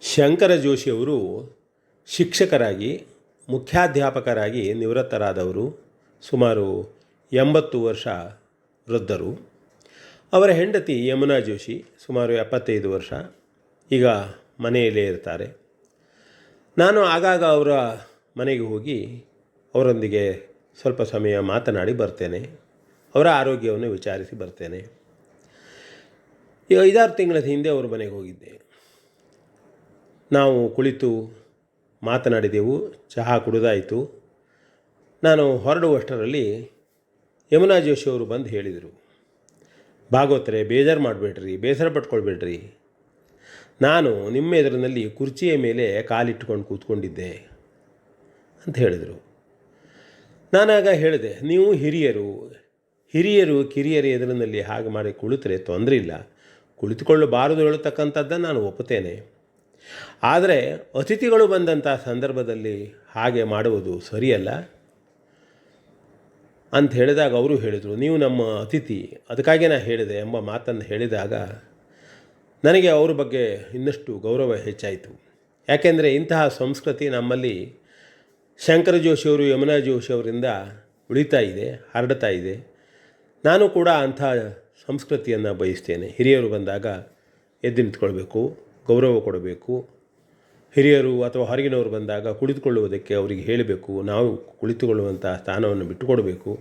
ಶಂಕರ ಜೋಶಿಯವರು ಶಿಕ್ಷಕರಾಗಿ ಮುಖ್ಯಾಧ್ಯಾಪಕರಾಗಿ ನಿವೃತ್ತರಾದವರು. ಸುಮಾರು 80 ವರ್ಷ ವೃದ್ಧರು. ಅವರ ಹೆಂಡತಿ ಯಮುನಾ ಜೋಶಿ ಸುಮಾರು 75 ವರ್ಷ, ಈಗ ಮನೆಯಲ್ಲೇ ಇರ್ತಾರೆ. ನಾನು ಆಗಾಗ ಅವರ ಮನೆಗೆ ಹೋಗಿ ಅವರೊಂದಿಗೆ ಸ್ವಲ್ಪ ಸಮಯ ಮಾತನಾಡಿ ಬರ್ತೇನೆ. ಅವರ ಆರೋಗ್ಯವನ್ನು ವಿಚಾರಿಸಿ ಬರ್ತೇನೆ. 5-6 ತಿಂಗಳ ಹಿಂದೆ ಅವ್ರ ಮನೆಗೆ ಹೋಗಿದ್ದೆ. ನಾವು ಕುಳಿತು ಮಾತನಾಡಿದೆವು, ಚಹಾ ಕುಡಿದಾಯಿತು. ನಾನು ಹೊರಡುವಷ್ಟರಲ್ಲಿ ಯಮುನಾ ಜೋಶಿಯವರು ಬಂದು ಹೇಳಿದರು, ಭಾಗವತರೇ, ಬೇಜಾರು ಮಾಡಬೇಡ್ರಿ, ಬೇಸರ ಪಟ್ಕೊಳ್ಬೇಡ್ರಿ, ನಾನು ನಿಮ್ಮ ಎದುರಿನಲ್ಲಿ ಕುರ್ಚಿಯ ಮೇಲೆ ಕಾಲಿಟ್ಟುಕೊಂಡು ಕೂತ್ಕೊಂಡಿದ್ದೆ ಅಂತ ಹೇಳಿದರು. ನಾನಾಗ ಹೇಳಿದೆ, ನೀವು ಹಿರಿಯರು ಕಿರಿಯರ ಎದುರಿನಲ್ಲಿ ಹಾಗೆ ಮಾಡಿ ಕುಳಿತರೆ ತೊಂದರೆ ಇಲ್ಲ, ಕುಳಿತುಕೊಳ್ಳಬಾರದು ಹೇಳ್ತಕ್ಕಂಥದ್ದನ್ನು ನಾನು ಒಪ್ಪುತ್ತೇನೆ. ಆದರೆ ಅತಿಥಿಗಳು ಬಂದಂಥ ಸಂದರ್ಭದಲ್ಲಿ ಹಾಗೆ ಮಾಡುವುದು ಸರಿಯಲ್ಲ ಅಂತ ಹೇಳಿದಾಗ ಅವರು ಹೇಳಿದರು, ನೀವು ನಮ್ಮ ಅತಿಥಿ, ಅದಕ್ಕಾಗಿ ನಾನು ಹೇಳಿದೆ ಎಂಬ ಮಾತನ್ನು ಹೇಳಿದಾಗ ನನಗೆ ಅವ್ರ ಬಗ್ಗೆ ಇನ್ನಷ್ಟು ಗೌರವ ಹೆಚ್ಚಾಯಿತು. ಯಾಕೆಂದರೆ ಇಂತಹ ಸಂಸ್ಕೃತಿ ನಮ್ಮಲ್ಲಿ ಶಂಕರ ಜೋಶಿಯವರು ಯಮುನಾ ಜೋಶಿಯವರಿಂದ ಉಳಿತಾ ಇದೆ, ಹರಡ್ತಾ ಇದೆ. ನಾನು ಕೂಡ ಅಂಥ ಸಂಸ್ಕೃತಿಯನ್ನು ಬಯಸ್ತೇನೆ. ಹಿರಿಯರು ಬಂದಾಗ ಎದ್ದು ನಿಂತ್ಕೊಳ್ಬೇಕು, ಗೌರವ ಕೊಡಬೇಕು. ಹಿರಿಯರು ಅಥವಾ ಹೊರಗಿನವರು ಬಂದಾಗ ಕುಳಿತುಕೊಳ್ಳುವುದಕ್ಕೆ ಅವರಿಗೆ ಹೇಳಬೇಕು, ನಾವು ಕುಳಿತುಕೊಳ್ಳುವಂಥ ಸ್ಥಾನವನ್ನು ಬಿಟ್ಟುಕೊಡಬೇಕು.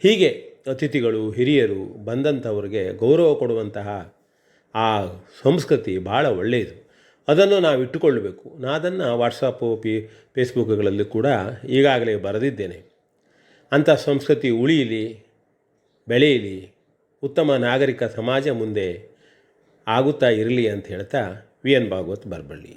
ಹೀಗೆ ಅತಿಥಿಗಳು ಹಿರಿಯರು ಬಂದಂಥವ್ರಿಗೆ ಗೌರವ ಕೊಡುವಂತಹ ಆ ಸಂಸ್ಕೃತಿ ಭಾಳ ಒಳ್ಳೆಯದು. ಅದನ್ನು ನಾವು ಇಟ್ಟುಕೊಳ್ಳಬೇಕು. ನಾನು ಅದನ್ನು ವಾಟ್ಸಪ್ಪು ಫೇಸ್ಬುಕ್ಗಳಲ್ಲಿ ಕೂಡ ಈಗಾಗಲೇ ಬರೆದಿದ್ದೇನೆ. ಅಂಥ ಸಂಸ್ಕೃತಿ ಉಳಿಯಲಿ, ಬೆಳೆಯಲಿ, ಉತ್ತಮ ನಾಗರಿಕ ಸಮಾಜ ಮುಂದೆ ಆಗುತ್ತಾ ಇರಲಿ ಅಂತ ಹೇಳ್ತಾ ವಿ ಎನ್ ಭಾಗವತ್ ಬರಬಳ್ಳಿ.